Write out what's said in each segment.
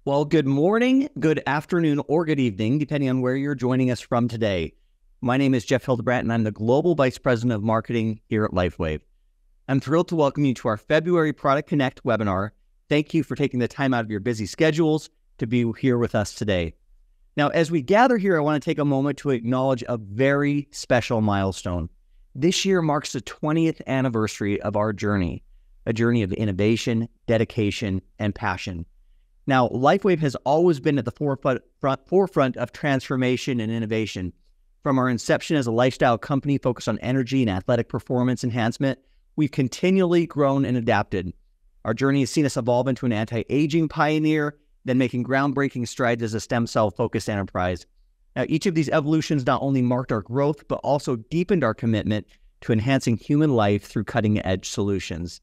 Well, good morning, good afternoon, or good evening, depending on where you're joining us from today. My name is Jeff Hildebrandt, and I'm the Global Vice President of Marketing here at LifeWave. I'm thrilled to welcome you to our February Product Connect webinar. Thank you for taking the time out of your busy schedules to be here with us today. Now, as we gather here, I want to take a moment to acknowledge a very special milestone. This year marks the 20th anniversary of our journey, a journey of innovation, dedication, and passion. Now, LifeWave has always been at the forefront of transformation and innovation. From our inception as a lifestyle company focused on energy and athletic performance enhancement, we've continually grown and adapted. Our journey has seen us evolve into an anti-aging pioneer, then making groundbreaking strides as a stem cell-focused enterprise. Now, each of these evolutions not only marked our growth, but also deepened our commitment to enhancing human life through cutting-edge solutions.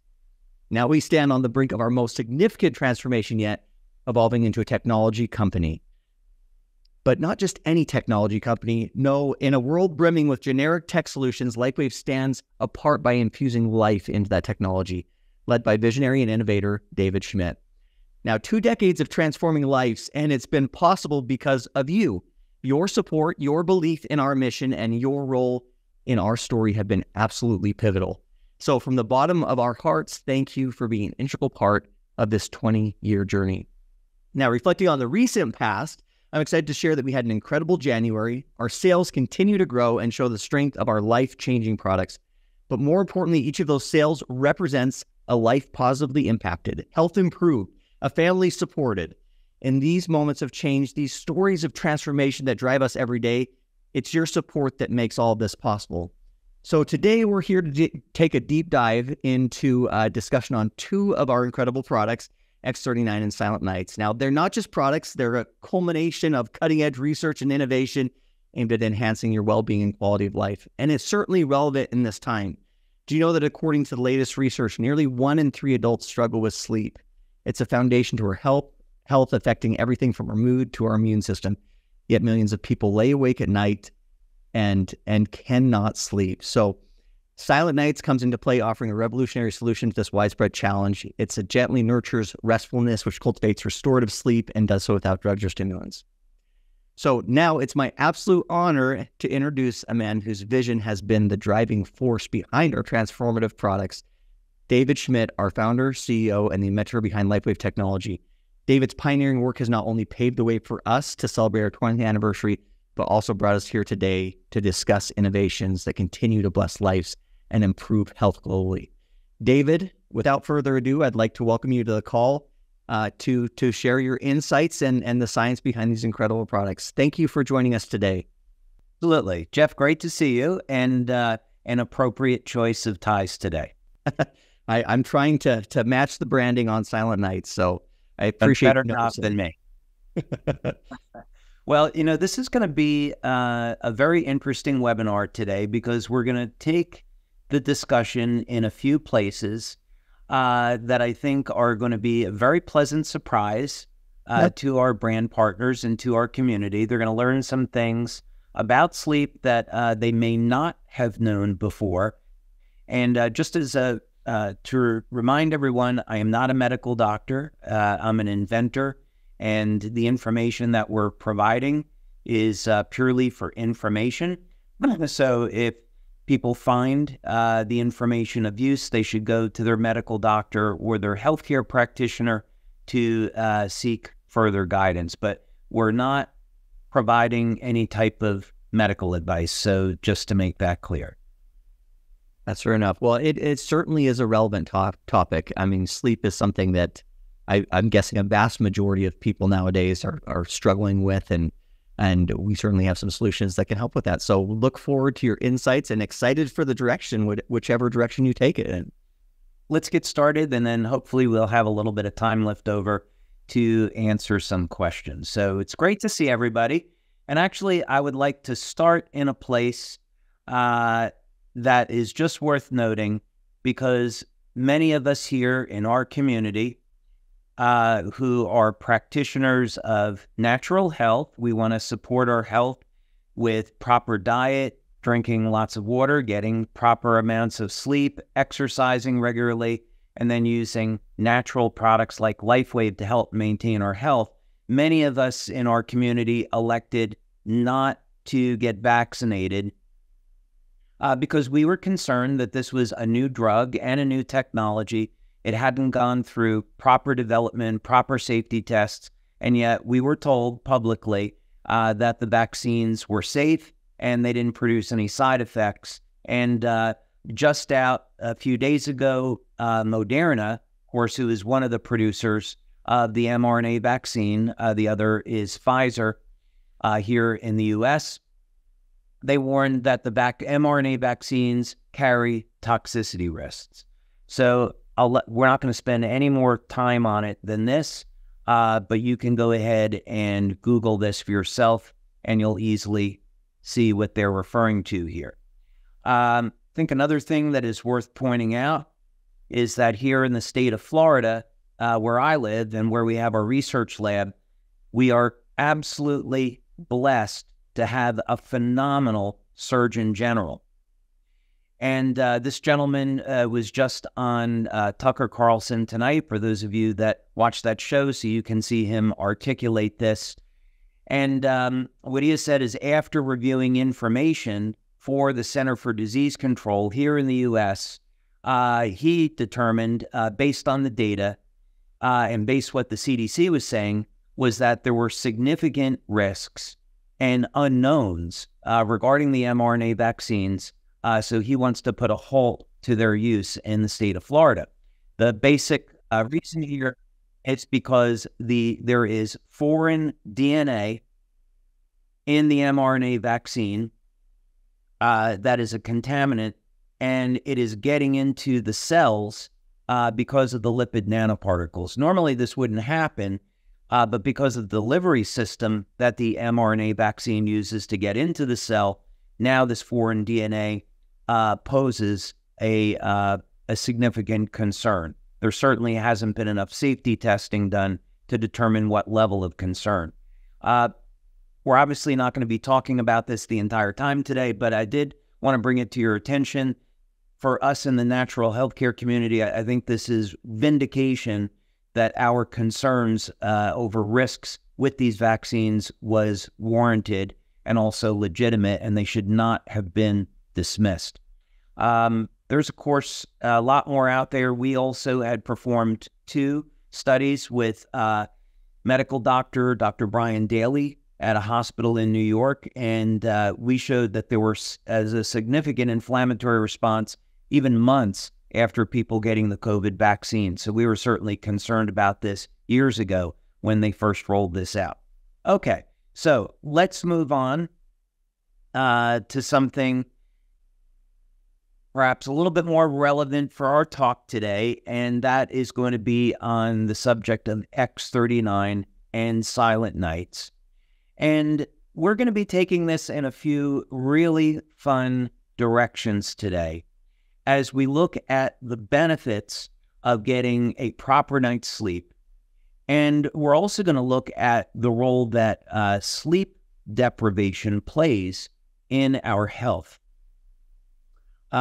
Now we stand on the brink of our most significant transformation yet, evolving into a technology company. But not just any technology company. No, in a world brimming with generic tech solutions, LifeWave stands apart by infusing life into that technology, led by visionary and innovator David Schmidt. Now, 2 decades of transforming lives, and it's been possible because of you. Your support, your belief in our mission, and your role in our story have been absolutely pivotal. So from the bottom of our hearts, thank you for being an integral part of this 20-year journey. Now, reflecting on the recent past, I'm excited to share that we had an incredible January. Our sales continue to grow and show the strength of our life-changing products. But more importantly, each of those sales represents a life positively impacted, health improved, a family supported. In these moments of change, these stories of transformation that drive us every day, it's your support that makes all of this possible. So today we're here to take a deep dive into a discussion on 2 of our incredible products, X39 and Silent Nights. Now, they're not just products, they're a culmination of cutting-edge research and innovation aimed at enhancing your well-being and quality of life. And it's certainly relevant in this time. Do you know that according to the latest research, nearly 1 in 3 adults struggle with sleep? It's a foundation to our health affecting everything from our mood to our immune system. Yet millions of people lay awake at night and cannot sleep. So Silent Nights comes into play, offering a revolutionary solution to this widespread challenge. It gently nurtures restfulness, which cultivates restorative sleep and does so without drugs or stimulants. So now it's my absolute honor to introduce a man whose vision has been the driving force behind our transformative products, David Schmidt, our founder, CEO, and the inventor behind LifeWave technology. David's pioneering work has not only paved the way for us to celebrate our 20th anniversary, but also brought us here today to discuss innovations that continue to bless lives and improve health globally. David, without further ado, I'd like to welcome you to the call to share your insights and the science behind these incredible products. Thank you for joining us today. Absolutely. Jeff, great to see you, and an appropriate choice of ties today. I'm trying to match the branding on Silent Nights, so I appreciate better job than me. Well, this is going to be a very interesting webinar today because we're going to take the discussion in a few places that I think are going to be a very pleasant surprise to our brand partners and to our community. They're going to learn some things about sleep that they may not have known before. And just as to remind everyone, I am not a medical doctor. I'm an inventor, and the information that we're providing is purely for information. So if people find the information of use, they should go to their medical doctor or their healthcare practitioner to seek further guidance. But we're not providing any type of medical advice, so just to make that clear. That's fair enough. Well, it certainly is a relevant topic. I mean, sleep is something that I'm guessing a vast majority of people nowadays are struggling with, and we certainly have some solutions that can help with that. So look forward to your insights and excited for the direction, whichever direction you take it in. Let's get started, and then hopefully we'll have a little bit of time left over to answer some questions. So it's great to see everybody. And actually, I would like to start in a place that is just worth noting, because many of us here in our community who are practitioners of natural health, we want to support our health with proper diet, drinking lots of water, getting proper amounts of sleep, exercising regularly, and then using natural products like LifeWave to help maintain our health. many of us in our community elected not to get vaccinated because we were concerned that this was a new drug and a new technology. It hadn't gone through proper development, proper safety tests, and yet we were told publicly that the vaccines were safe and they didn't produce any side effects. And just out a few days ago, Moderna, of course, who is one of the producers of the mRNA vaccine, the other is Pfizer here in the U.S., they warned that the mRNA vaccines carry toxicity risks. So we're not going to spend any more time on it than this, but you can go ahead and Google this for yourself, and you'll easily see what they're referring to here. I think another thing that is worth pointing out is that here in the state of Florida, where I live and where we have our research lab, we are absolutely blessed to have a phenomenal Surgeon General. And this gentleman was just on Tucker Carlson tonight, for those of you that watch that show, so you can see him articulate this. And what he has said is, after reviewing information for the Center for Disease Control here in the U.S., he determined, based on the data and based what the CDC was saying, was that there were significant risks and unknowns regarding the mRNA vaccines. So he wants to put a halt to their use in the state of Florida. The basic reason here is because there is foreign DNA in the mRNA vaccine that is a contaminant, and it is getting into the cells because of the lipid nanoparticles. Normally this wouldn't happen, but because of the delivery system that the mRNA vaccine uses to get into the cell, now this foreign DNA poses a significant concern. There certainly hasn't been enough safety testing done to determine what level of concern. We're obviously not going to be talking about this the entire time today, but I did want to bring it to your attention. For us in the natural healthcare community, I think this is vindication that our concerns over risks with these vaccines was warranted and also legitimate, and they should not have been dismissed. There's, of course, a lot more out there. We also had performed 2 studies with medical Dr. Brian Daly at a hospital in New York, and we showed that there was a significant inflammatory response even months after people getting the COVID vaccine. So we were certainly concerned about this years ago when they first rolled this out. Okay, so let's move on to something perhaps a little bit more relevant for our talk today, and that is going to be on the subject of X39 and silent nights. And we're going to be taking this in a few really fun directions today as we look at the benefits of getting a proper night's sleep. And we're also going to look at the role that sleep deprivation plays in our health.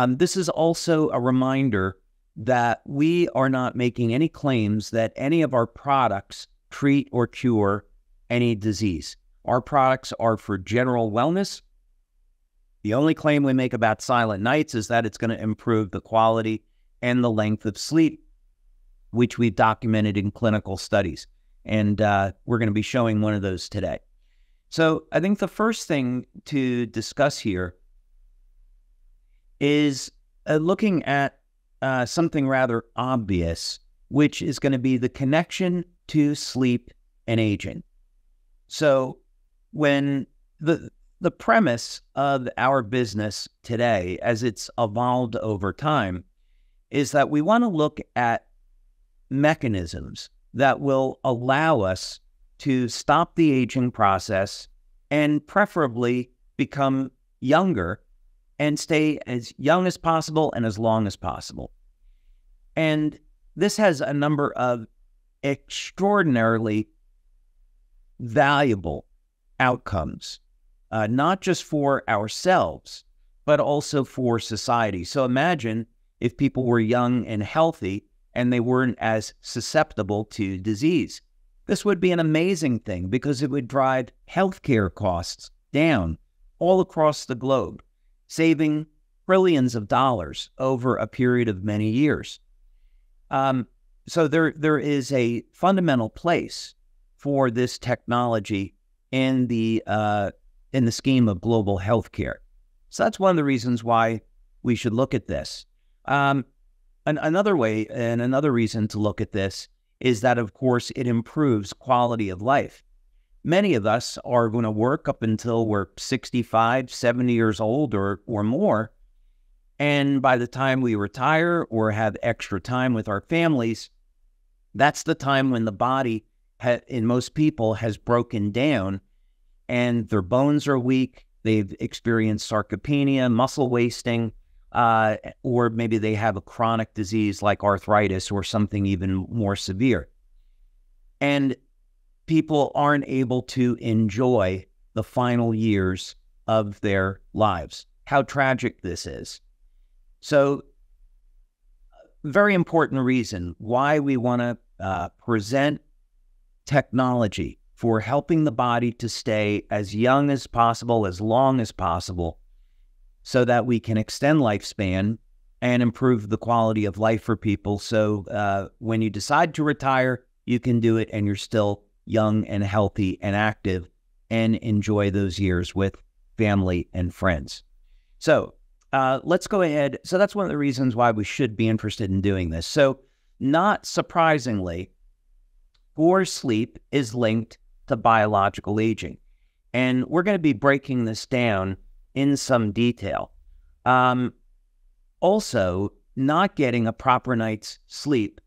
This is also a reminder that we are not making any claims that any of our products treat or cure any disease. Our products are for general wellness. The only claim we make about silent nights is that it's going to improve the quality and the length of sleep, which we've documented in clinical studies. And we're going to be showing one of those today. So I think the first thing to discuss here is looking at something rather obvious, which is going to be the connection to sleep and aging. So when the premise of our business today, as it's evolved over time, is that we want to look at mechanisms that will allow us to stop the aging process and preferably become younger and stay as young as possible and as long as possible. And this has a number of extraordinarily valuable outcomes, not just for ourselves, but also for society. So imagine if people were young and healthy and they weren't as susceptible to disease. This would be an amazing thing because it would drive healthcare costs down all across the globe, saving trillions of dollars over a period of many years. So there is a fundamental place for this technology in the scheme of global healthcare. So that's one of the reasons why we should look at this. Another way and another reason to look at this is that, of course, it improves quality of life. Many of us are going to work up until we're 65, 70 years old or more. And by the time we retire or have extra time with our families, that's the time when the body, in most people, has broken down and their bones are weak. They've experienced sarcopenia, muscle wasting, or maybe they have a chronic disease like arthritis or something even more severe. And people aren't able to enjoy the final years of their lives. How tragic this is. So, very important reason why we want to present technology for helping the body to stay as young as possible, as long as possible, so that we can extend lifespan and improve the quality of life for people. So when you decide to retire, you can do it and you're still young and healthy and active and enjoy those years with family and friends. So let's go ahead. So that's one of the reasons why we should be interested in doing this. So not surprisingly, poor sleep is linked to biological aging. And we're going to be breaking this down in some detail. Also, not getting a proper night's sleep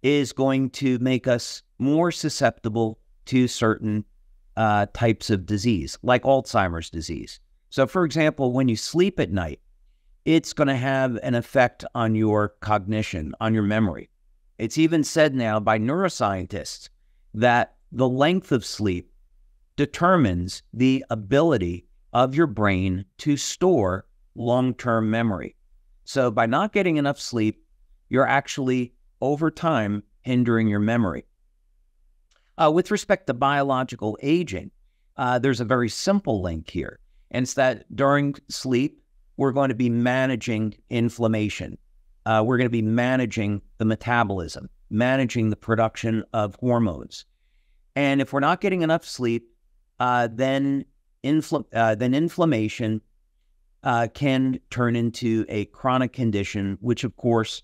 is going to make us more susceptible to certain types of disease, like Alzheimer's disease. So, for example, when you sleep at night, it's going to have an effect on your cognition, on your memory. It's even said now by neuroscientists that the length of sleep determines the ability of your brain to store long-term memory. So by not getting enough sleep, you're actually, over time, hindering your memory. With respect to biological aging, there's a very simple link here. And it's that during sleep, we're going to be managing inflammation. We're going to be managing the metabolism, managing the production of hormones. And if we're not getting enough sleep, then inflammation can turn into a chronic condition, which of course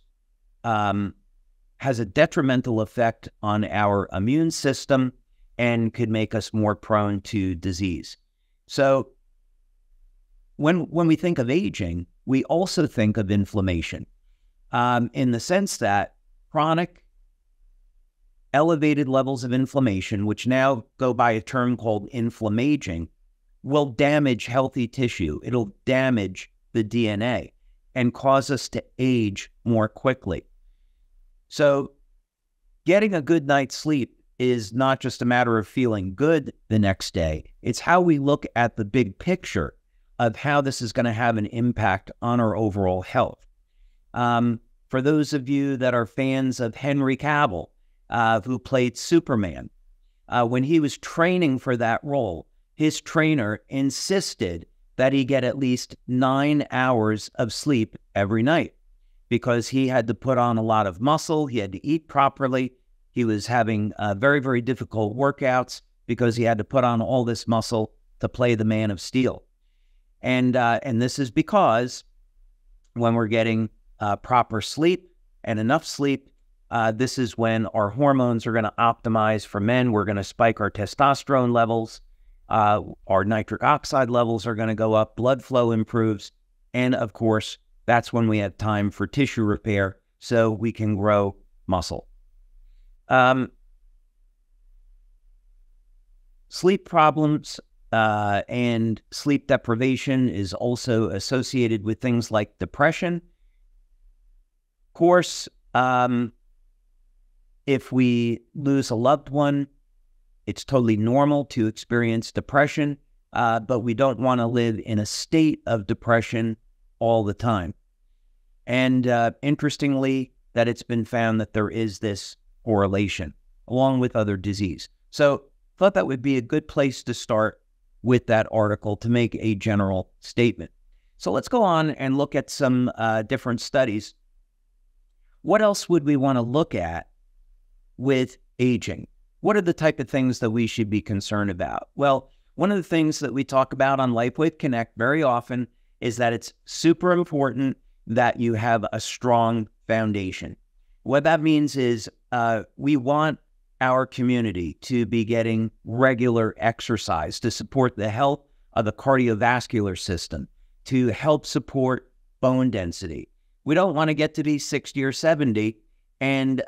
has a detrimental effect on our immune system and could make us more prone to disease. So when we think of aging, we also think of inflammation in the sense that chronic elevated levels of inflammation, which now go by a term called inflammaging, will damage healthy tissue. It'll damage the DNA and cause us to age more quickly. So getting a good night's sleep is not just a matter of feeling good the next day. It's how we look at the big picture of how this is going to have an impact on our overall health. For those of you that are fans of Henry Cavill, who played Superman, when he was training for that role, his trainer insisted that he get at least 9 hours of sleep every night because he had to put on a lot of muscle. He had to eat properly. He was having very, very difficult workouts because he had to put on all this muscle to play the Man of Steel. And this is because when we're getting proper sleep and enough sleep, this is when our hormones are going to optimize. For men, we're going to spike our testosterone levels. Our nitric oxide levels are going to go up. Blood flow improves. And of course, that's when we have time for tissue repair so we can grow muscle. Sleep problems and sleep deprivation is also associated with things like depression. Of course, if we lose a loved one, it's totally normal to experience depression, but we don't want to live in a state of depression all the time. And interestingly, that it's been found that there is this correlation along with other disease. So thought that would be a good place to start with that article to make a general statement. So let's go on and look at some different studies. What else would we want to look at with aging? What are the type of things that we should be concerned about? Well, one of the things that we talk about on LifeWave Connect very often is that it's super important that you have a strong foundation. What that means is we want our community to be getting regular exercise to support the health of the cardiovascular system, to help support bone density. We don't want to get to be 60 or 70 and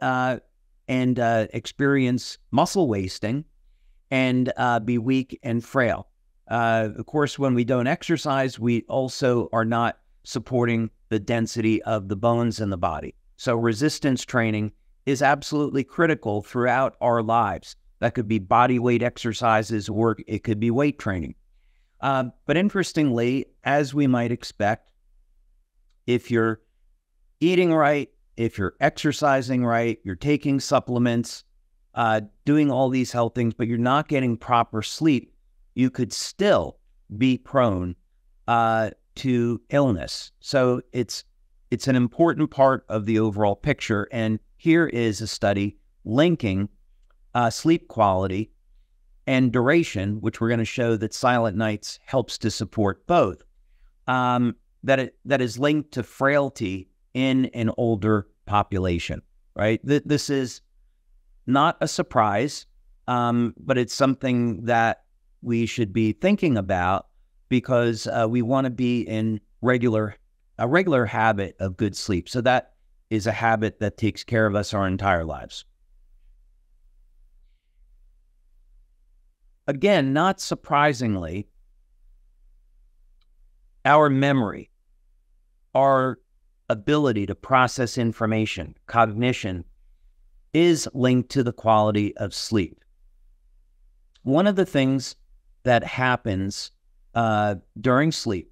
experience muscle wasting and be weak and frail. Of course, when we don't exercise, we also are not supporting the density of the bones in the body. So resistance training is absolutely critical throughout our lives. That could be body weight exercises or it could be weight training. But interestingly, as we might expect, if you're eating right, if you're exercising right, you're taking supplements, doing all these health things, but you're not getting proper sleep, you could still be prone to illness. So it's an important part of the overall picture. And here is a study linking sleep quality and duration, which we're going to show that Silent Nights helps to support both, that is linked to frailty in an older population, right? This is not a surprise, but it's something that we should be thinking about because we want to be in a regular habit of good sleep. So that is a habit that takes care of us our entire lives. Again, not surprisingly, our memory, our ability to process information, cognition, is linked to the quality of sleep. One of the things that happens during sleep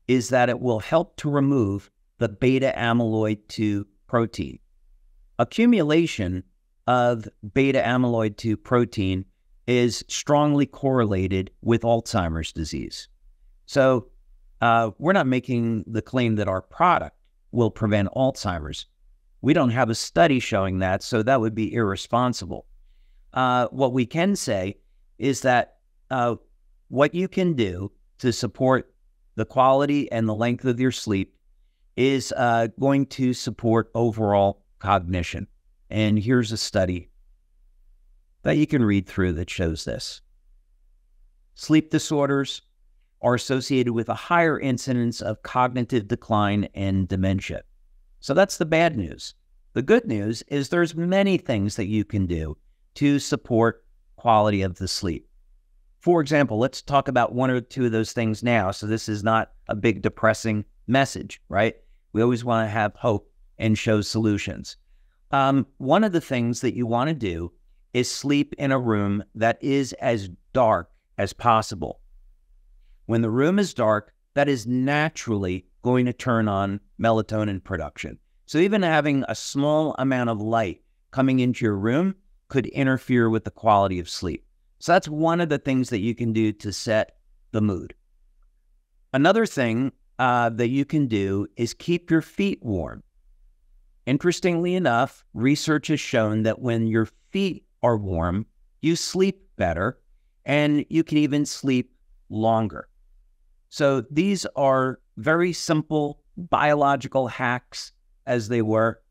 is that it will help to remove the beta amyloid 2 protein. Accumulation of beta amyloid 2 protein is strongly correlated with Alzheimer's disease. So we're not making the claim that our product will prevent Alzheimer's. We don't have a study showing that, so that would be irresponsible. What we can say is that what you can do to support the quality and the length of your sleep is going to support overall cognition. And here's a study that you can read through that shows this. Sleep disorders are associated with a higher incidence of cognitive decline and dementia. So that's the bad news. The good news is there's many things that you can do to support quality of the sleep. For example, let's talk about one or two of those things now. So this is not a big depressing message, right? We always want to have hope and show solutions. One of the things that you want to do is sleep in a room that is as dark as possible. When the room is dark, that is naturally going to turn on melatonin production. So even having a small amount of light coming into your room could interfere with the quality of sleep. So that's one of the things that you can do to set the mood. Another thing that you can do is keep your feet warm. Interestingly enough, research has shown that when your feet are warm, you sleep better and you can even sleep longer. So these are very simple biological hacks, as they were,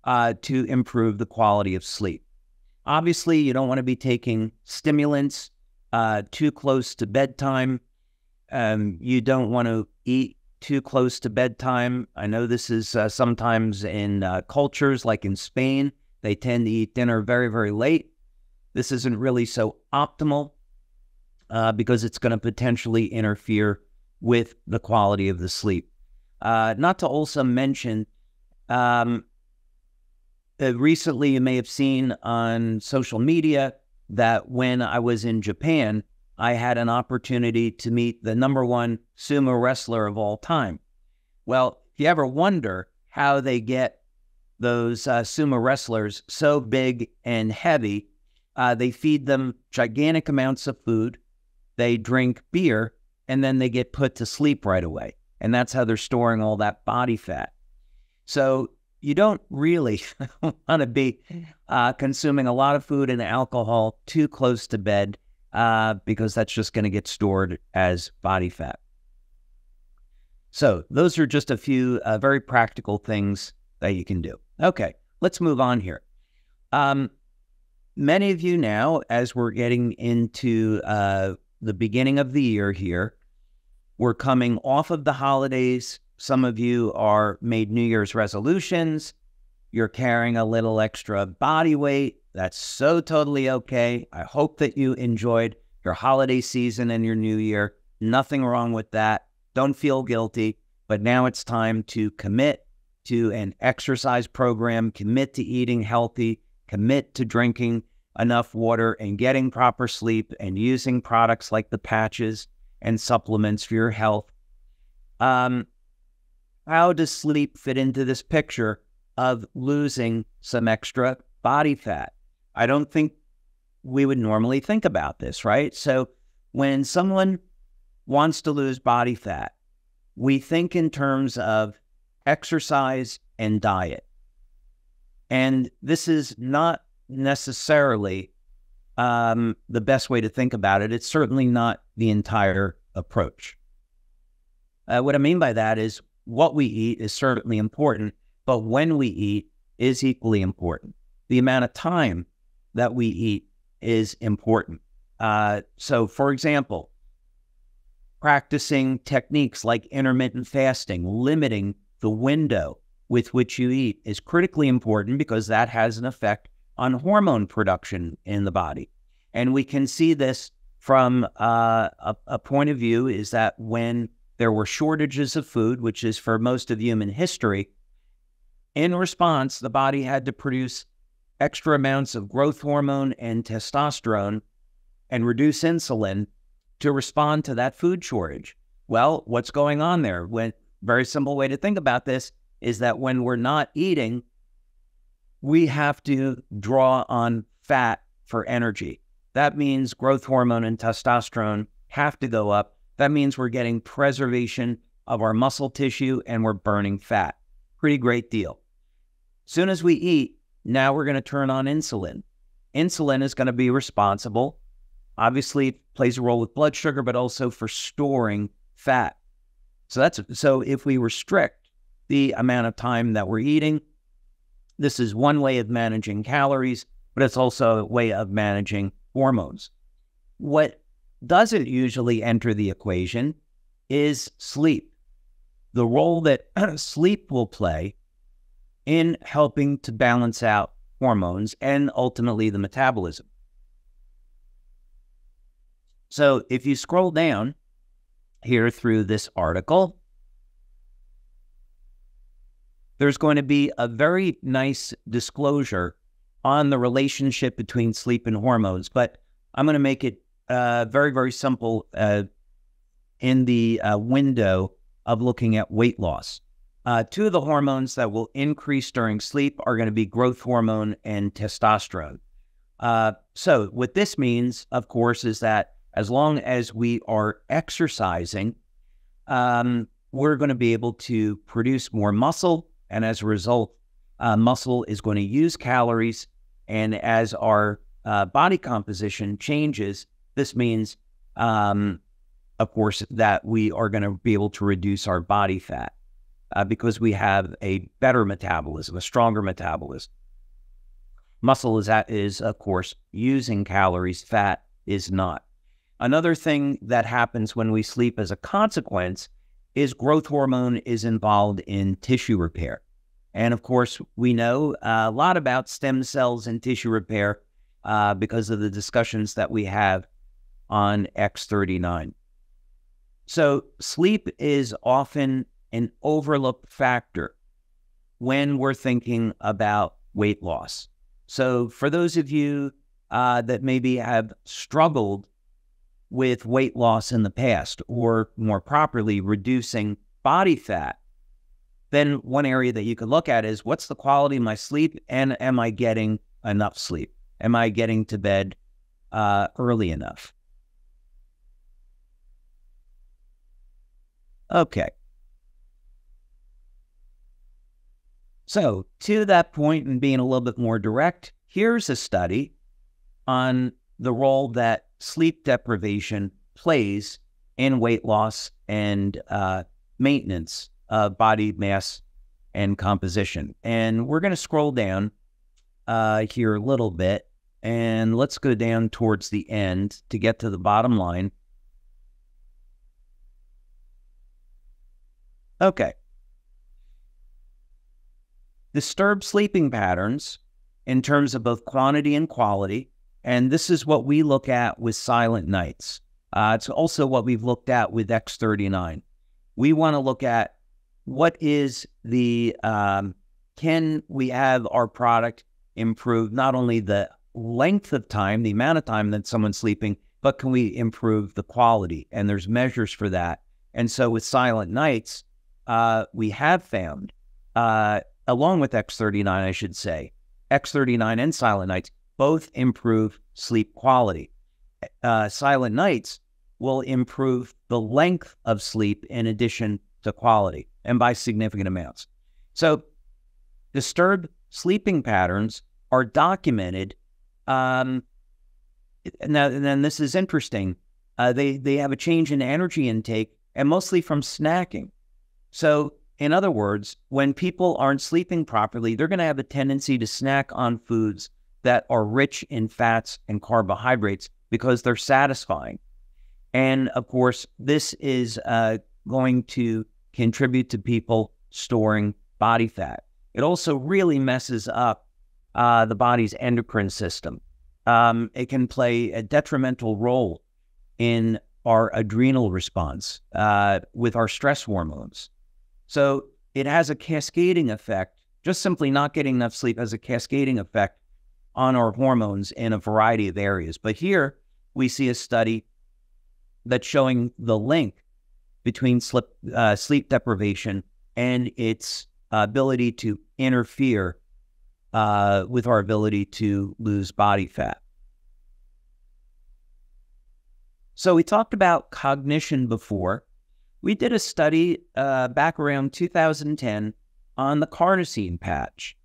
to improve the quality of sleep. Obviously, you don't want to be taking stimulants too close to bedtime. You don't want to eat too close to bedtime. I know this is sometimes in cultures like in Spain, they tend to eat dinner very, very late. This isn't really so optimal because it's going to potentially interfere with the quality of the sleep. Not to also mention, recently you may have seen on social media that when I was in Japan, I had an opportunity to meet the #1 sumo wrestler of all time. Well, if you ever wonder how they get those sumo wrestlers so big and heavy, They feed them gigantic amounts of food. They drink beer, and then they get put to sleep right away. And that's how they're storing all that body fat. So you don't really want to be consuming a lot of food and alcohol too close to bed because that's just going to get stored as body fat. So those are just a few very practical things that you can do. Okay, let's move on here. Many of you now, as we're getting into the beginning of the year here, we're coming off of the holidays. Some of you are made New Year's resolutions. You're carrying a little extra body weight. That's so totally okay. I hope that you enjoyed your holiday season and your New Year. Nothing wrong with that. Don't feel guilty. But now it's time to commit to an exercise program, commit to eating healthy, commit to drinking enough water and getting proper sleep and using products like the patches and supplements for your health. How does sleep fit into this picture of losing some extra body fat? I don't think we would normally think about this, right? So when someone wants to lose body fat, we think in terms of exercise and diet. And this is not necessarily the best way to think about it. It's certainly not the entire approach. What I mean by that is what we eat is certainly important, but when we eat is equally important. The amount of time that we eat is important. So, for example, practicing techniques like intermittent fasting, limiting the window with which you eat is critically important because that has an effect on hormone production in the body. And we can see this from a point of view is that when there were shortages of food, which is for most of human history, in response, the body had to produce extra amounts of growth hormone and testosterone and reduce insulin to respond to that food shortage. Well, what's going on there? Very simple way to think about this is that when we're not eating, we have to draw on fat for energy. That means growth hormone and testosterone have to go up. That means we're getting preservation of our muscle tissue and we're burning fat. Pretty great deal. Soon as we eat, now we're going to turn on insulin. Insulin is going to be responsible. Obviously, it plays a role with blood sugar, but also for storing fat. So if we restrict the amount of time that we're eating, this is one way of managing calories, but it's also a way of managing hormones. What doesn't usually enter the equation is sleep. The role that sleep will play in helping to balance out hormones and ultimately the metabolism. So if you scroll down here through this article, there's going to be a very nice disclosure on the relationship between sleep and hormones, but I'm going to make it very, very simple in the window of looking at weight loss. Two of the hormones that will increase during sleep are going to be growth hormone and testosterone. So what this means, of course, is that as long as we are exercising, we're going to be able to produce more muscle. And as a result, muscle is going to use calories. And as our body composition changes, this means, of course, that we are going to be able to reduce our body fat because we have a better metabolism, a stronger metabolism. Muscle is, of course, using calories. Fat is not. Another thing that happens when we sleep as a consequence is growth hormone is involved in tissue repair. And of course, we know a lot about stem cells and tissue repair because of the discussions that we have on X39. So sleep is often an overlooked factor when we're thinking about weight loss. So for those of you that maybe have struggled with weight loss in the past, or more properly, reducing body fat, then one area that you could look at is what's the quality of my sleep and am I getting enough sleep? Am I getting to bed early enough? Okay. So to that point and being a little bit more direct, here's a study on the role that sleep deprivation plays in weight loss and maintenance of body mass and composition. And we're going to scroll down here a little bit, and let's go down towards the end to get to the bottom line. Okay. Disturbed sleeping patterns in terms of both quantity and quality, and this is what we look at with silent nights. It's also what we've looked at with X39. We want to look at what is the, can we have our product improve not only the length of time, the amount of time that someone's sleeping, but can we improve the quality? And there's measures for that. And so with silent nights, we have found, along with X39, I should say, X39 and silent nights both improve sleep quality. Silent nights will improve the length of sleep in addition to quality, and by significant amounts. So disturbed sleeping patterns are documented. And then this is interesting. They have a change in energy intake, and mostly from snacking. So in other words, when people aren't sleeping properly, they're going to have a tendency to snack on foods that are rich in fats and carbohydrates because they're satisfying. And of course, this is going to contribute to people storing body fat. It also really messes up the body's endocrine system. It can play a detrimental role in our adrenal response with our stress hormones. So it has a cascading effect. Just simply not getting enough sleep has a cascading effect on our hormones in a variety of areas. But here we see a study that's showing the link between sleep deprivation and its ability to interfere with our ability to lose body fat. So we talked about cognition before. We did a study back around 2010 on the carnosine patch.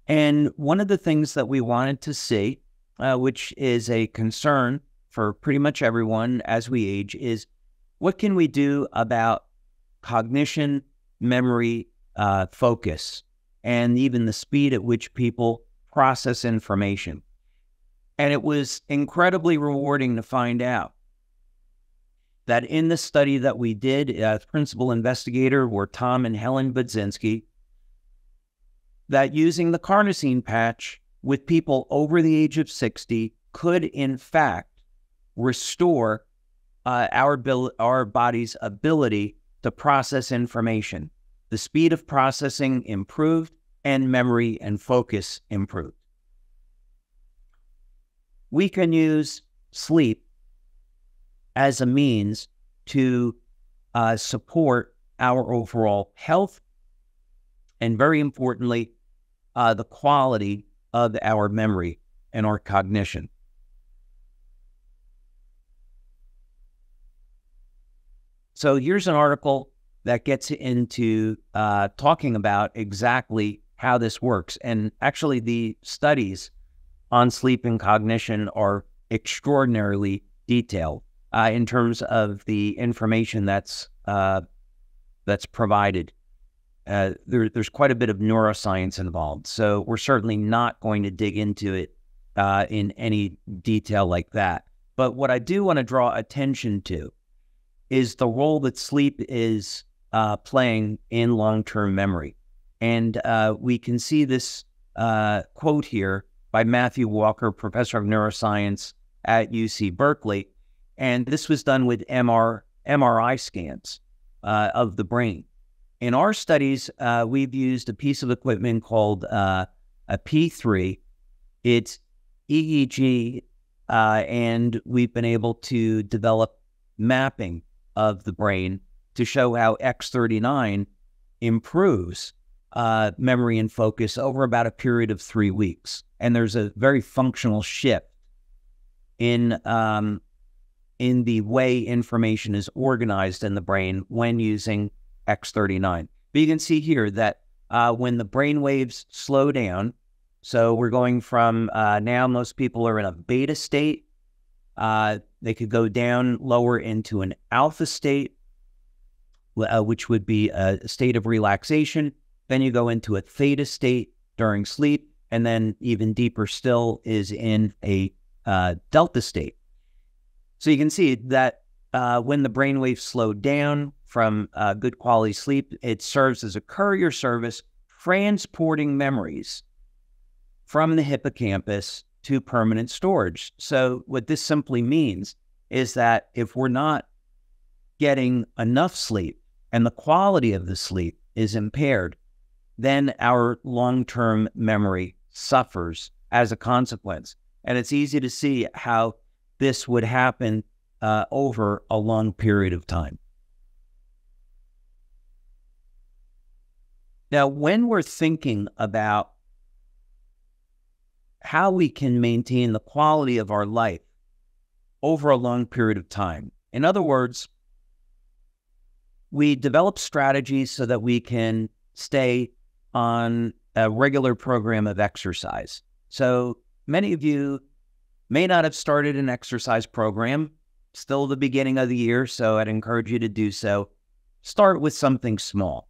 And one of the things that we wanted to see, which is a concern for pretty much everyone as we age, is what can we do about cognition, memory, focus, and even the speed at which people process information. And it was incredibly rewarding to find out that in the study that we did, principal investigator were Tom and Helen Budzinski, that using the carnosine patch with people over the age of 60 could in fact restore our body's ability to process information. The speed of processing improved and memory and focus improved. We can use sleep as a means to support our overall health and, very importantly, the quality of our memory and our cognition. So here's an article that gets into talking about exactly how this works. And actually, the studies on sleep and cognition are extraordinarily detailed in terms of the information that's provided. There's quite a bit of neuroscience involved, so we're certainly not going to dig into it in any detail like that. But what I do want to draw attention to is the role that sleep is playing in long-term memory. And we can see this quote here by Matthew Walker, professor of neuroscience at UC Berkeley. And this was done with MRI scans of the brain. In our studies, we've used a piece of equipment called a P3. It's EEG, and we've been able to develop mapping of the brain to show how X39 improves memory and focus over about a period of 3 weeks. And there's a very functional shift in the way information is organized in the brain when using X39. But you can see here that when the brain waves slow down, so we're going from now most people are in a beta state. They could go down lower into an alpha state, which would be a state of relaxation. Then you go into a theta state during sleep, and then even deeper still is in a delta state. So you can see that when the brainwaves slow down from good quality sleep, it serves as a courier service transporting memories from the hippocampus to permanent storage. So what this simply means is that if we're not getting enough sleep and the quality of the sleep is impaired, then our long-term memory suffers as a consequence. And it's easy to see how this would happen over a long period of time. Now, when we're thinking about how we can maintain the quality of our life over a long period of time, in other words, we develop strategies so that we can stay on a regular program of exercise. So many of you may not have started an exercise program, still the beginning of the year, so I'd encourage you to do so. Start with something small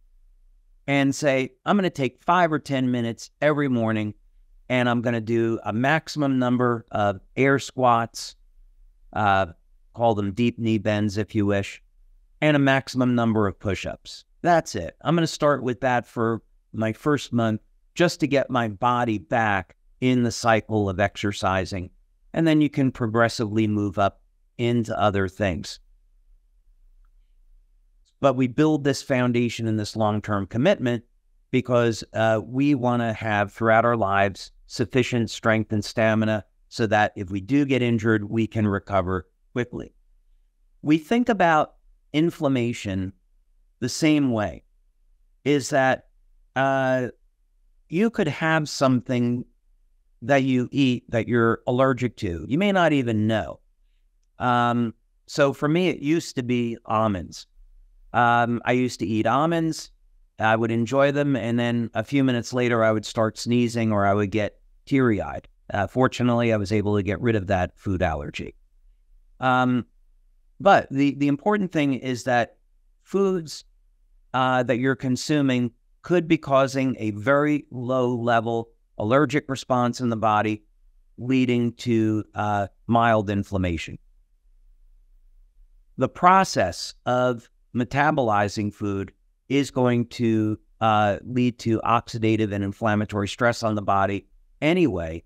and say, I'm going to take 5 or 10 minutes every morning, and I'm going to do a maximum number of air squats, call them deep knee bends if you wish, and a maximum number of push-ups. That's it. I'm going to start with that for my first month just to get my body back in the cycle of exercising. And then you can progressively move up into other things. But we build this foundation and this long-term commitment because we want to have throughout our lives sufficient strength and stamina so that if we do get injured, we can recover quickly. We think about inflammation the same way, is that you could have something that you eat that you're allergic to. You may not even know. So for me, it used to be almonds. I used to eat almonds. I would enjoy them, and then a few minutes later, I would start sneezing or I would get teary-eyed. Fortunately, I was able to get rid of that food allergy. But the important thing is that foods that you're consuming could be causing a very low-level allergic response in the body, leading to mild inflammation. The process of metabolizing food is going to lead to oxidative and inflammatory stress on the body anyway.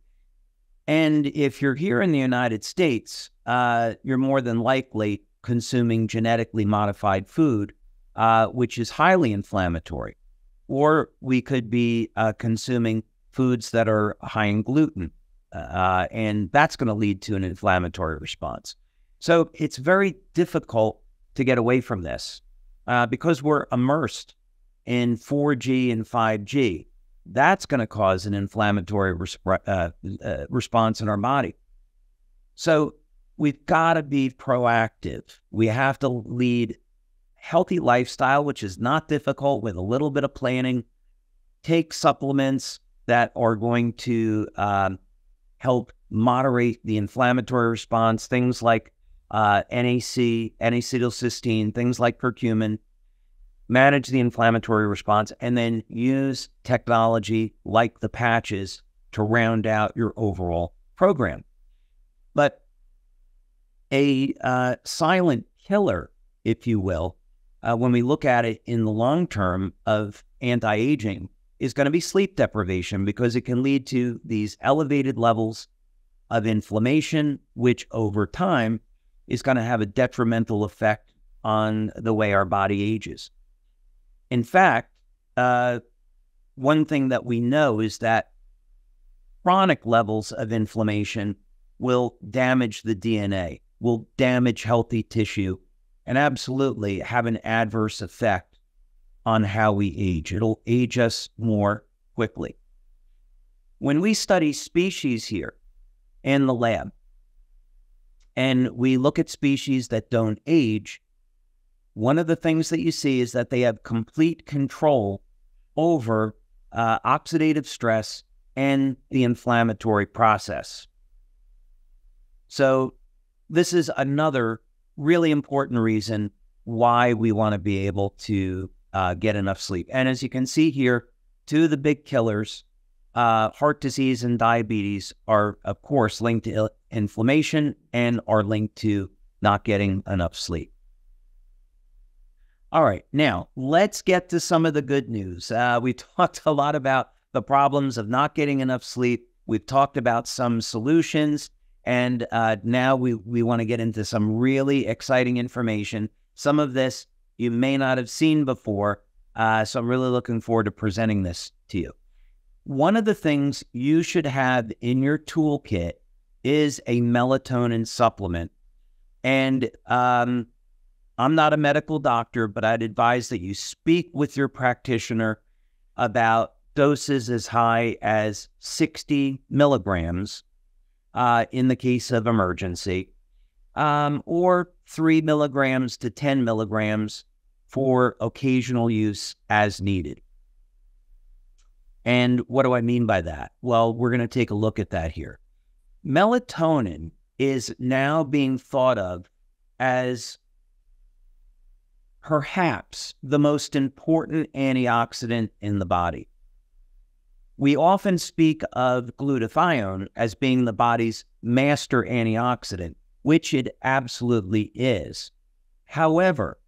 And if you're here in the United States, you're more than likely consuming genetically modified food, which is highly inflammatory. Or we could be consuming foods that are high in gluten, and that's going to lead to an inflammatory response. So it's very difficult to get away from this because we're immersed in 4G and 5G. That's going to cause an inflammatory response in our body. So we've got to be proactive. We have to lead healthy lifestyle, which is not difficult with a little bit of planning. Take supplements that are going to help moderate the inflammatory response, things like NAC, N-acetylcysteine, things like curcumin. Manage the inflammatory response, and then use technology like the patches to round out your overall program. But a silent killer, if you will, when we look at it in the long term of anti-aging, is going to be sleep deprivation, because it can lead to these elevated levels of inflammation, which over time is going to have a detrimental effect on the way our body ages. In fact, one thing that we know is that chronic levels of inflammation will damage the DNA, will damage healthy tissue, and absolutely have an adverse effect on how we age. It'll age us more quickly. When we study species here in the lab, and we look at species that don't age, one of the things that you see is that they have complete control over oxidative stress and the inflammatory process. So this is another really important reason why we want to be able to get enough sleep. And as you can see here, two of the big killers, heart disease and diabetes, are, of course, linked to inflammation and are linked to not getting enough sleep. All right, now let's get to some of the good news. We talked a lot about the problems of not getting enough sleep. We've talked about some solutions, and now we want to get into some really exciting information. Some of this you may not have seen before, so I'm really looking forward to presenting this to you. One of the things you should have in your toolkit is a melatonin supplement. And I'm not a medical doctor, but I'd advise that you speak with your practitioner about doses as high as 60 milligrams in the case of emergency, or 3 milligrams to 10 milligrams for occasional use as needed. And what do I mean by that? Well, we're going to take a look at that here. Melatonin is now being thought of as perhaps the most important antioxidant in the body. We often speak of glutathione as being the body's master antioxidant, which it absolutely is. However,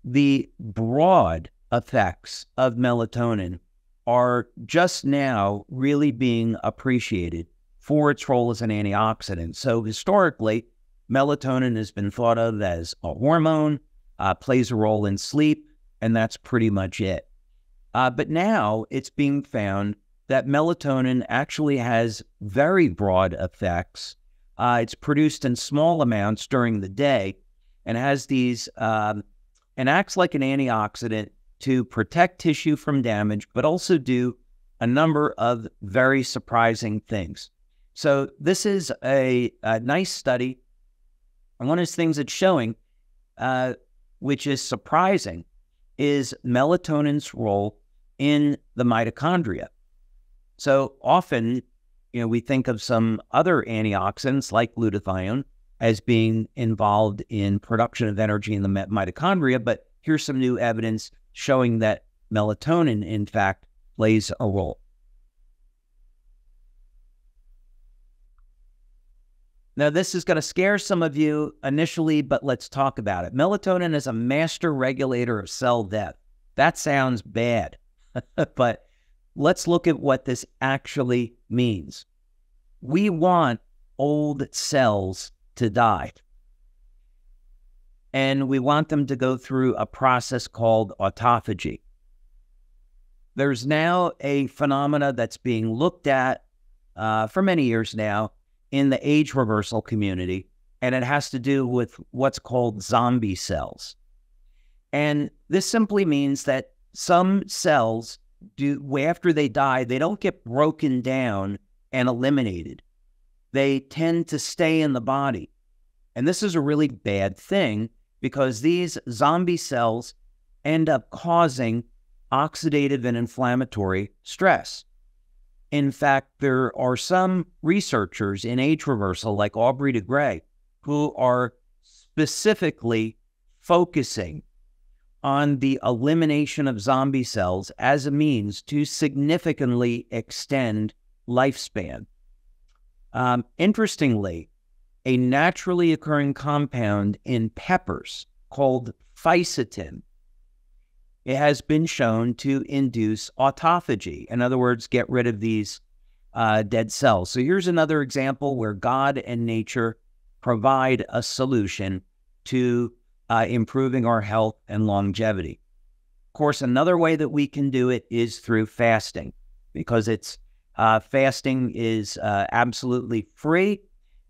the broad effects of melatonin are just now really being appreciated for its role as an antioxidant. So historically, melatonin has been thought of as a hormone, plays a role in sleep, and that's pretty much it. But now it's being found that melatonin actually has very broad effects. It's produced in small amounts during the day and has these, and acts like an antioxidant to protect tissue from damage, but also do a number of very surprising things. So this is a nice study. And one of the things it's showing, which is surprising, is melatonin's role in the mitochondria. So often, we think of some other antioxidants like glutathione as being involved in production of energy in the mitochondria, but here's some new evidence showing that melatonin, in fact, plays a role. Now, this is going to scare some of you initially, but let's talk about it. Melatonin is a master regulator of cell death. That sounds bad, but let's look at what this actually means. We want old cells to die, and we want them to go through a process called autophagy. There's now a phenomena that's being looked at for many years now in the age reversal community, and it has to do with what's called zombie cells. And this simply means that some cells, after they die, they don't get broken down and eliminated. They tend to stay in the body. And this is a really bad thing because these zombie cells end up causing oxidative and inflammatory stress. In fact, there are some researchers in age reversal, like Aubrey de Grey, who are specifically focusing on the elimination of zombie cells as a means to significantly extend lifespan. Interestingly, a naturally occurring compound in peppers called fisetin, it has been shown to induce autophagy. In other words, get rid of these dead cells. So here's another example where God and nature provide a solution to improving our health and longevity. Of course, another way that we can do it is through fasting, because fasting is absolutely free,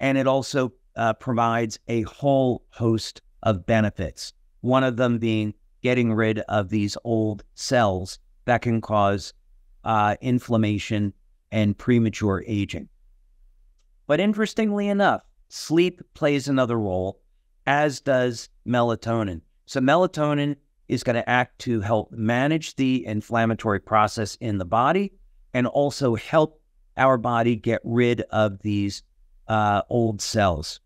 and it also provides a whole host of benefits, one of them being getting rid of these old cells that can cause inflammation and premature aging. But interestingly enough, sleep plays another role, as does melatonin. So melatonin is going to act to help manage the inflammatory process in the body and also help our body get rid of these old cells.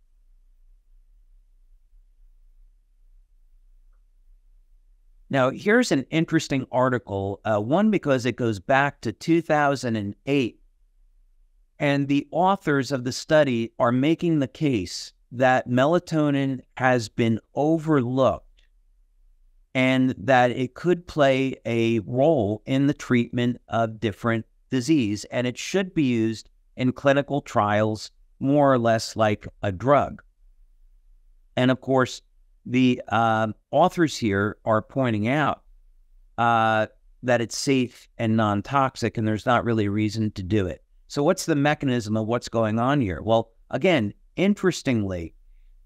Now, here's an interesting article, one because it goes back to 2008, and the authors of the study are making the case that melatonin has been overlooked and that it could play a role in the treatment of different disease, and it should be used in clinical trials more or less like a drug. And of course, the authors here are pointing out that it's safe and non-toxic, and there's not really a reason to do it. So what's the mechanism of what's going on here? Well, again, interestingly,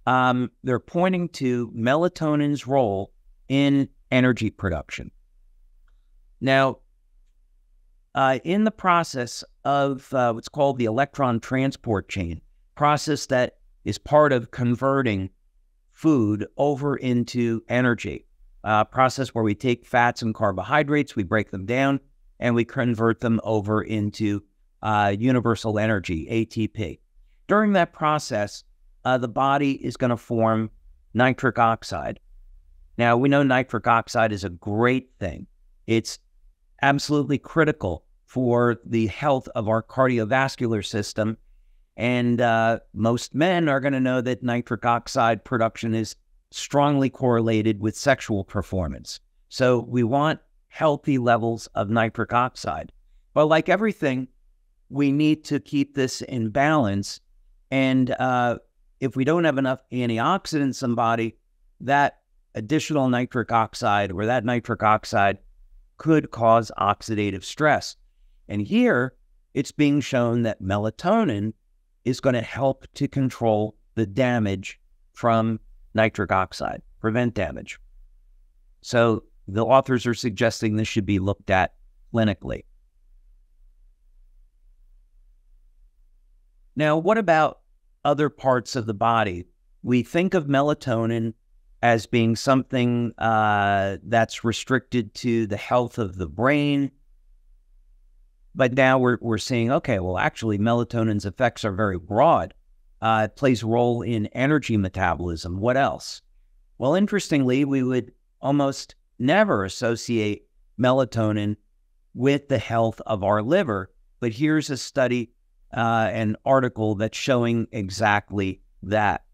they're pointing to melatonin's role in energy production. Now, in the process of what's called the electron transport chain, process that is part of converting food over into energy, process where we take fats and carbohydrates, we break them down, and we convert them over into universal energy, ATP. During that process, the body is going to form nitric oxide. Now, we know nitric oxide is a great thing. It's absolutely critical for the health of our cardiovascular system. And most men are going to know that nitric oxide production is strongly correlated with sexual performance. So we want healthy levels of nitric oxide. But like everything, we need to keep this in balance. And if we don't have enough antioxidants in the body, that additional nitric oxide or that nitric oxide could cause oxidative stress. And here it's being shown that melatonin is going to help to control the damage from nitric oxide, prevent damage. So the authors are suggesting this should be looked at clinically. Now, what about other parts of the body? We think of melatonin as being something that's restricted to the health of the brain. But now we're seeing, okay, well, actually, melatonin's effects are very broad. It plays a role in energy metabolism. What else? Well, interestingly, we would almost never associate melatonin with the health of our liver. But here's a study, an article that's showing exactly that.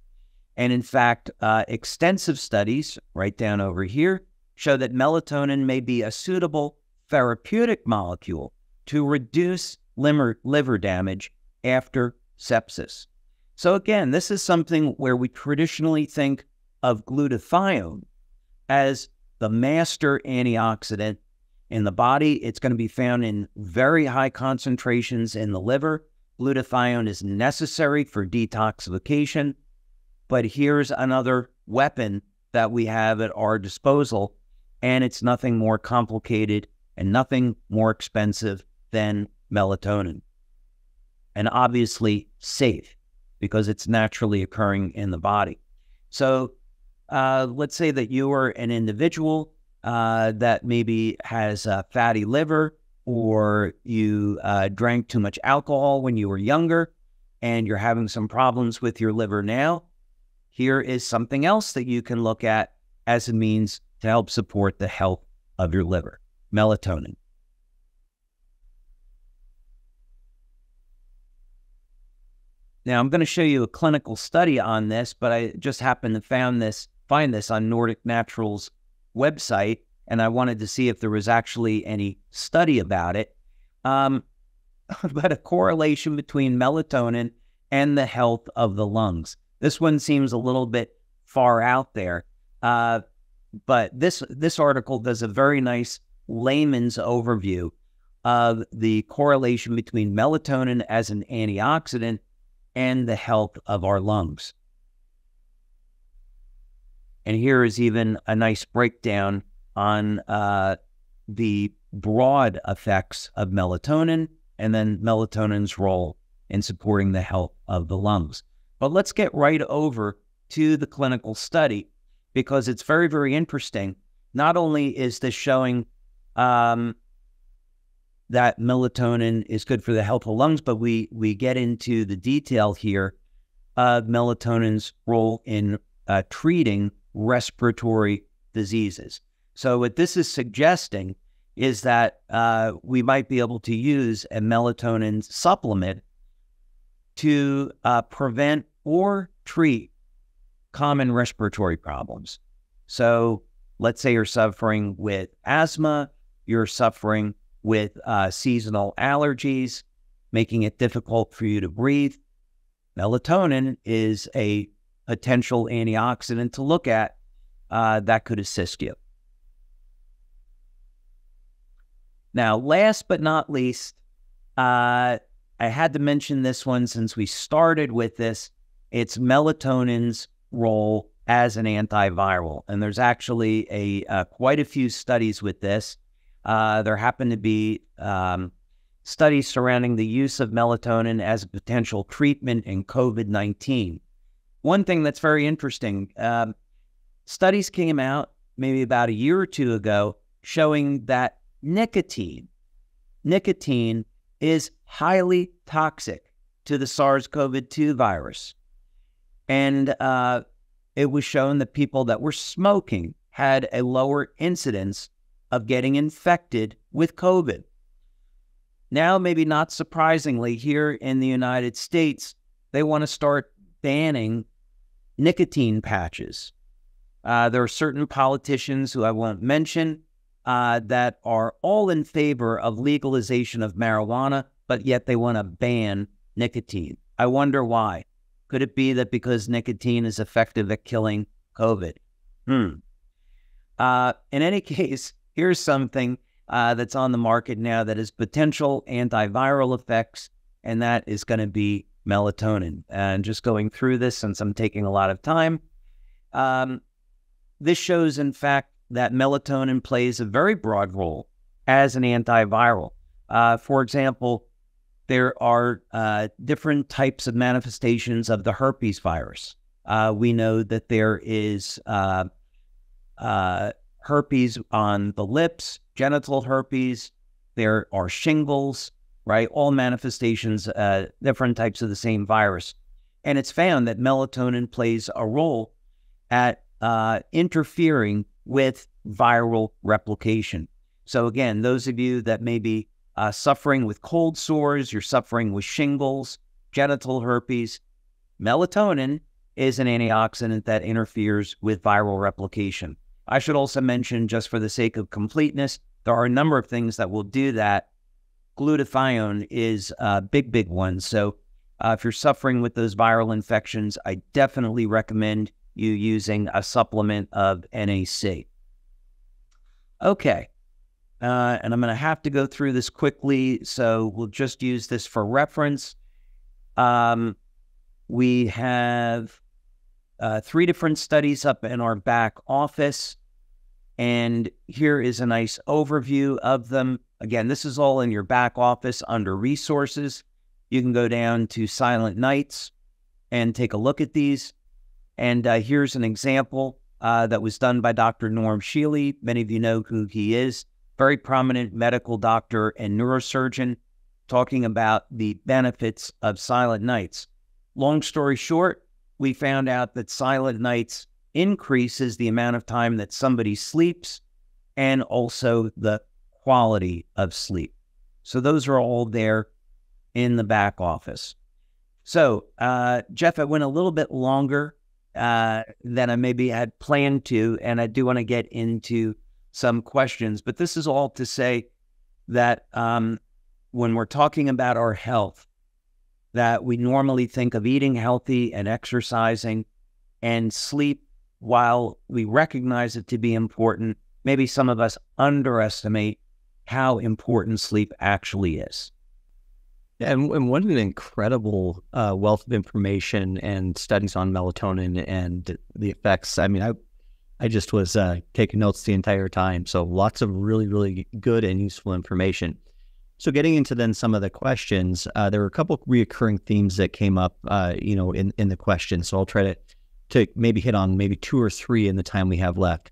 And in fact, extensive studies, right down over here, show that melatonin may be a suitable therapeutic molecule to reduce liver damage after sepsis. So again, this is something where we traditionally think of glutathione as the master antioxidant in the body. It's going to be found in very high concentrations in the liver. Glutathione is necessary for detoxification. But here's another weapon that we have at our disposal, and it's nothing more complicated and nothing more expensive than melatonin. And obviously safe, because it's naturally occurring in the body. So let's say that you are an individual that maybe has a fatty liver, or you drank too much alcohol when you were younger, and you're having some problems with your liver now. Here is something else that you can look at as a means to help support the health of your liver: melatonin. Now, I'm going to show you a clinical study on this, but I just happened to find this on Nordic Natural's website, and I wanted to see if there was actually any study about it. But a correlation between melatonin and the health of the lungs. This one seems a little bit far out there, but this article does a very nice layman's overview of the correlation between melatonin as an antioxidant and the health of our lungs. And here is even a nice breakdown on the broad effects of melatonin and then melatonin's role in supporting the health of the lungs. But let's get right over to the clinical study because it's very, very interesting. Not only is this showing that melatonin is good for the health of lungs, but we get into the detail here of melatonin's role in treating respiratory diseases. So what this is suggesting is that we might be able to use a melatonin supplement to prevent or treat common respiratory problems. So let's say you're suffering with asthma, you're suffering with seasonal allergies, making it difficult for you to breathe. Melatonin is a potential antioxidant to look at that could assist you. Now, last but not least, I had to mention this one since we started with this. It's melatonin's role as an antiviral. And there's actually quite a few studies with this. There happen to be studies surrounding the use of melatonin as a potential treatment in COVID-19. One thing that's very interesting, studies came out maybe about a year or two ago showing that nicotine is highly toxic to the SARS-CoV-2 virus. And it was shown that people that were smoking had a lower incidence of getting infected with COVID. Now, maybe not surprisingly, here in the United States, they want to start banning nicotine patches. There are certain politicians who I won't mention that are all in favor of legalization of marijuana, but yet they want to ban nicotine. I wonder why. Could it be that because nicotine is effective at killing COVID? In any case, here's something that's on the market now that has potential antiviral effects, and that is going to be melatonin. And just going through this, since I'm taking a lot of time, this shows, in fact, that melatonin plays a very broad role as an antiviral. For example, there are different types of manifestations of the herpes virus. We know that there is herpes on the lips, genital herpes, there are shingles, right? All manifestations, different types of the same virus. And it's found that melatonin plays a role at interfering with viral replication. So again, those of you that may be suffering with cold sores, you're suffering with shingles, genital herpes, melatonin is an antioxidant that interferes with viral replication. I should also mention, just for the sake of completeness, there are a number of things that will do that. Glutathione is a big one. So if you're suffering with those viral infections, I definitely recommend you using a supplement of NAC. Okay. And I'm going to have to go through this quickly, so we'll just use this for reference. We have 3 different studies up in our back office, and here is a nice overview of them. Again, this is all in your back office under resources. You can go down to Silent Nights and take a look at these. And here's an example that was done by Dr. Norm Shealy. Many of you know who he is. Very prominent medical doctor and neurosurgeon, talking about the benefits of silent nights. Long story short, we found out that silent nights increases the amount of time that somebody sleeps and also the quality of sleep. So those are all there in the back office. So, Jeff, I went a little bit longer than I maybe had planned to, and I do want to get into some questions, but this is all to say that when we're talking about our health, that we normally think of eating healthy and exercising and sleep. While we recognize it to be important, maybe some of us underestimate how important sleep actually is. And what an incredible wealth of information and studies on melatonin and the effects. I mean, I I just was taking notes the entire time. So lots of really, really good and useful information. So getting into then some of the questions, there were a couple of reoccurring themes that came up, in the questions. So I'll try to maybe hit on maybe 2 or 3 in the time we have left.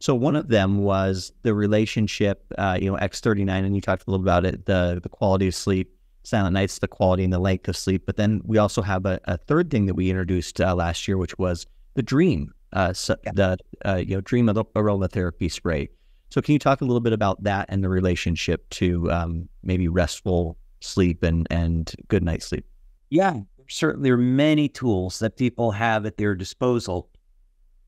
So one of them was the relationship, X39, and you talked a little about it, the quality of sleep, silent nights, the quality and the length of sleep. But then we also have a third thing that we introduced last year, which was the dream, dream aromatherapy spray. So can you talk a little bit about that and the relationship to maybe restful sleep and good night's sleep? Yeah, certainly there are many tools that people have at their disposal.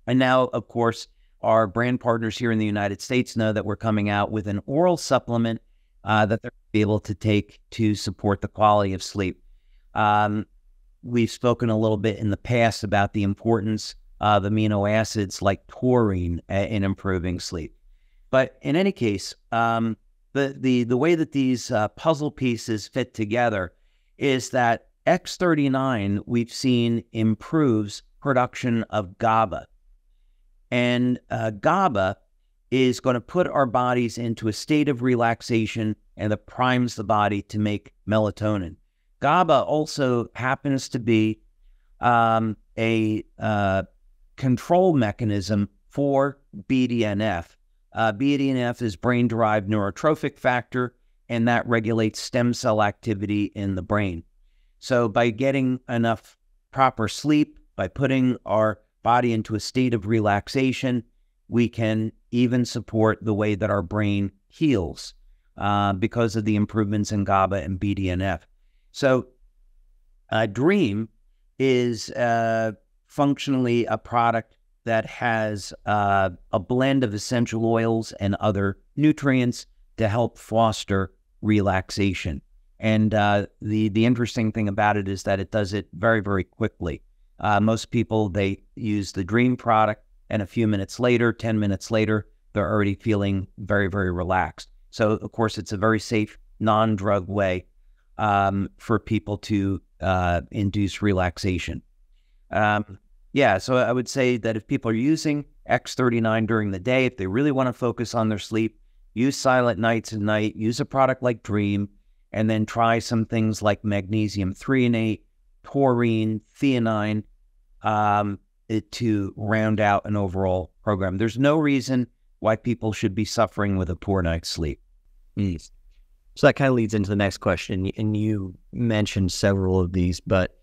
And now, of course, our brand partners here in the United States know that we're coming out with an oral supplement that they're able to take to support the quality of sleep. We've spoken a little bit in the past about the importance of amino acids like taurine in improving sleep. But in any case, the way that these puzzle pieces fit together is that X39 we've seen improves production of GABA. And GABA is going to put our bodies into a state of relaxation, and it primes the body to make melatonin. GABA also happens to be a control mechanism for BDNF. BDNF is brain-derived neurotrophic factor, and that regulates stem cell activity in the brain. So by getting enough proper sleep, by putting our body into a state of relaxation, we can even support the way that our brain heals because of the improvements in GABA and BDNF. So Dream is functionally a product that has a blend of essential oils and other nutrients to help foster relaxation. And the interesting thing about it is that it does it very, very quickly. Most people, they use the Dream product, and a few minutes later, 10 minutes later, they're already feeling very, very relaxed. So, of course, it's a very safe, non-drug way for people to induce relaxation. So I would say that if people are using X39 during the day, if they really want to focus on their sleep, use Silent Nights at night, use a product like Dream, and then try some things like magnesium threonate, taurine, theanine, to round out an overall program. There's no reason why people should be suffering with a poor night's sleep. So that kind of leads into the next question, and you mentioned several of these, but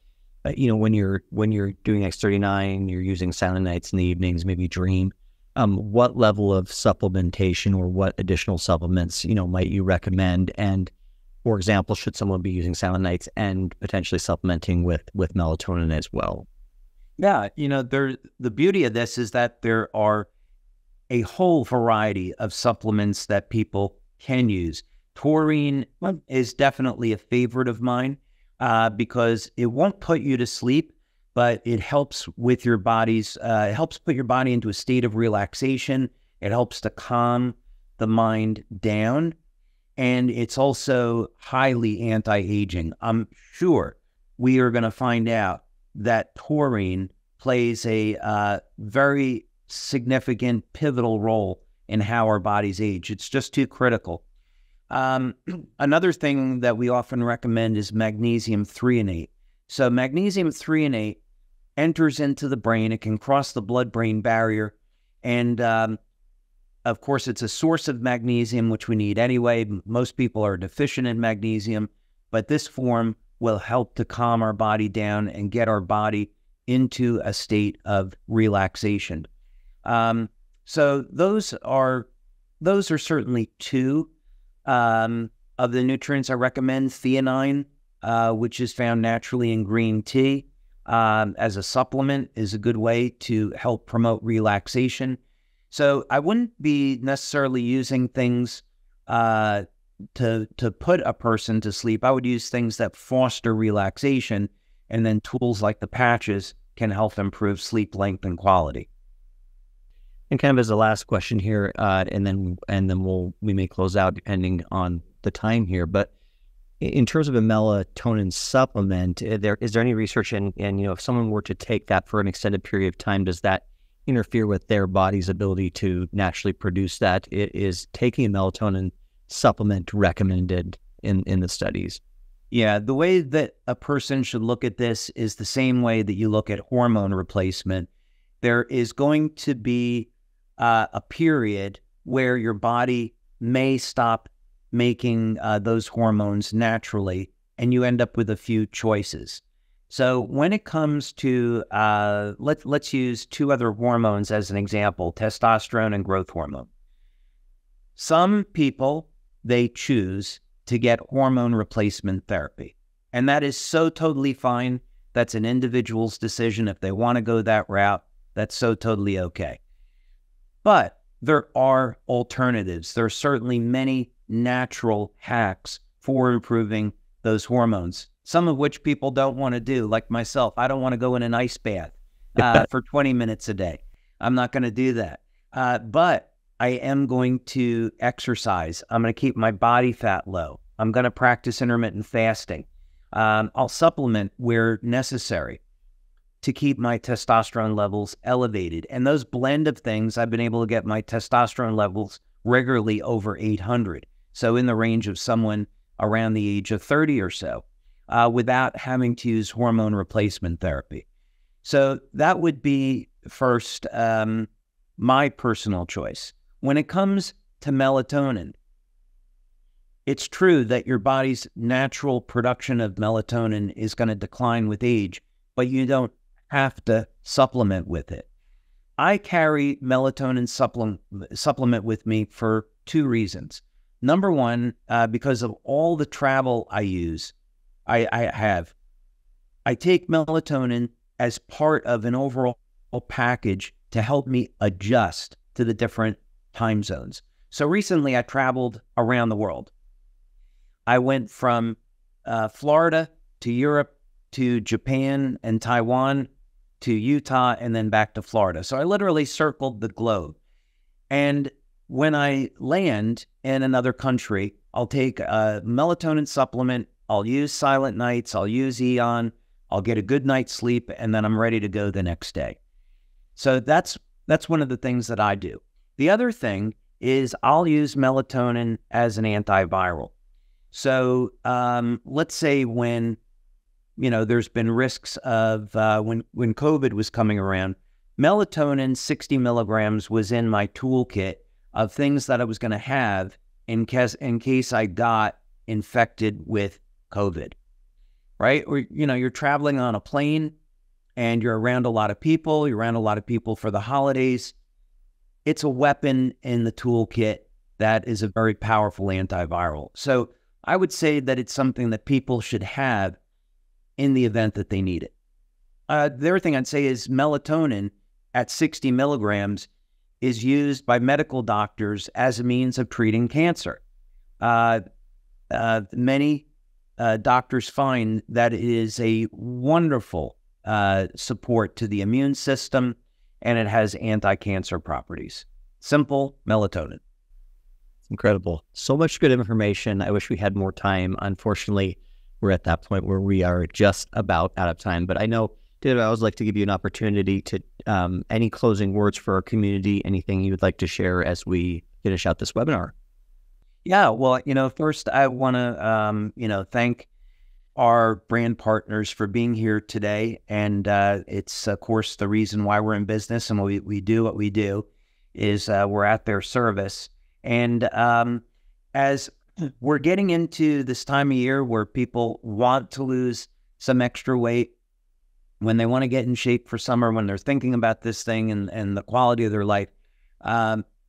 when you're doing X39, you're using Silent Nights in the evenings, maybe Dream. What level of supplementation or what additional supplements might you recommend? And for example, should someone be using Silent Nights and potentially supplementing with melatonin as well? Yeah, the beauty of this is that there are a whole variety of supplements that people can use. Taurine is definitely a favorite of mine because it won't put you to sleep, but it helps with your body's, it helps put your body into a state of relaxation. It helps to calm the mind down. And it's also highly anti-aging. I'm sure we are going to find out that taurine plays a very significant, pivotal role in how our bodies age. It's just too critical. Another thing that we often recommend is magnesium threonate. So magnesium threonate enters into the brain. It can cross the blood-brain barrier. And of course, it's a source of magnesium, which we need anyway. Most people are deficient in magnesium, but this form will help to calm our body down and get our body into a state of relaxation. So those are certainly two of the nutrients I recommend. Theanine, which is found naturally in green tea, as a supplement, is a good way to help promote relaxation. So I wouldn't be necessarily using things to put a person to sleep. I would use things that foster relaxation, and then tools like the patches can help improve sleep length and quality. And kind of as a last question here, and then we may close out depending on the time here. But in terms of a melatonin supplement, is there any research in if someone were to take that for an extended period of time, does that interfere with their body's ability to naturally produce that. It is taking a melatonin supplement recommended in the studies. Yeah, the way that a person should look at this is the same way that you look at hormone replacement. There is going to be a period where your body may stop making those hormones naturally, and you end up with a few choices. So when it comes to, let's use two other hormones as an example, testosterone and growth hormone. Some people, they choose to get hormone replacement therapy, and that is so totally fine. That's an individual's decision. If they want to go that route, that's so totally okay. But there are alternatives. There are certainly many natural hacks for improving those hormones, some of which people don't want to do, like myself. I don't want to go in an ice bath for 20 minutes a day. I'm not going to do that. But I am going to exercise. I'm going to keep my body fat low. I'm going to practice intermittent fasting. I'll supplement where necessary to keep my testosterone levels elevated. And those blend of things, I've been able to get my testosterone levels regularly over 800. So in the range of someone around the age of 30 or so, without having to use hormone replacement therapy. So that would be first my personal choice. When it comes to melatonin, it's true that your body's natural production of melatonin is going to decline with age, but you don't have to supplement with it. I carry melatonin supplement with me for two reasons. Number one, because of all the travel I have. I take melatonin as part of an overall package to help me adjust to the different time zones. So recently I traveled around the world. I went from Florida to Europe to Japan and Taiwan to Utah and then back to Florida. So I literally circled the globe. And when I land in another country, I'll take a melatonin supplement, I'll use Silent Nights, I'll use Eon, I'll get a good night's sleep, and then I'm ready to go the next day. So that's one of the things that I do. The other thing is I'll use melatonin as an antiviral. So let's say when, there's been risks of when COVID was coming around, melatonin 60 milligrams was in my toolkit of things that I was going to have in case I got infected with COVID, right? Or, you're traveling on a plane and you're around a lot of people, for the holidays. It's a weapon in the toolkit that is a very powerful antiviral. So I would say that it's something that people should have in the event that they need it. The other thing I'd say is melatonin at 60 milligrams is used by medical doctors as a means of treating cancer. Many doctors find that it is a wonderful support to the immune system, and it has anti-cancer properties. Simple melatonin. Incredible. So much good information. I wish we had more time. Unfortunately, we're at that point where we are just about out of time. But I know, David, I always like to give you an opportunity to any closing words for our community, anything you would like to share as we finish out this webinar. Yeah, well, first I want to, thank our brand partners for being here today. And it's, of course, the reason why we're in business and we do what we do is we're at their service. And as we're getting into this time of year where people want to lose some extra weight, when they want to get in shape for summer, when they're thinking about this thing and the quality of their life,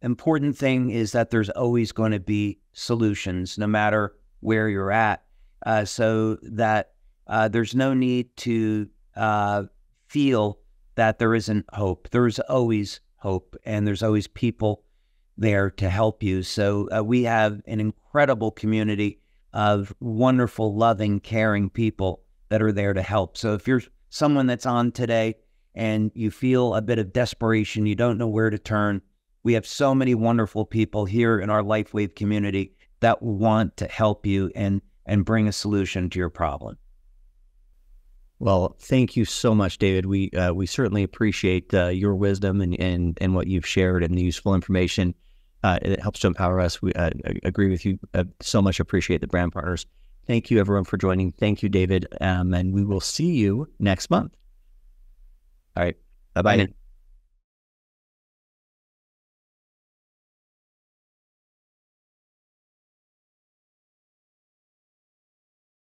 important thing is that there's always going to be solutions no matter where you're at, so that there's no need to feel that there isn't hope. There's always hope, and there's always people there to help you. So we have an incredible community of wonderful, loving, caring people that are there to help. So if you're someone that's on today and you feel a bit of desperation, you don't know where to turn, we have so many wonderful people here in our LifeWave community that want to help you and bring a solution to your problem. Well, thank you so much, David. We certainly appreciate your wisdom and what you've shared and the useful information. It helps to empower us. We agree with you so much. Appreciate the brand partners. Thank you, everyone, for joining. Thank you, David. And we will see you next month. All right. Bye-bye.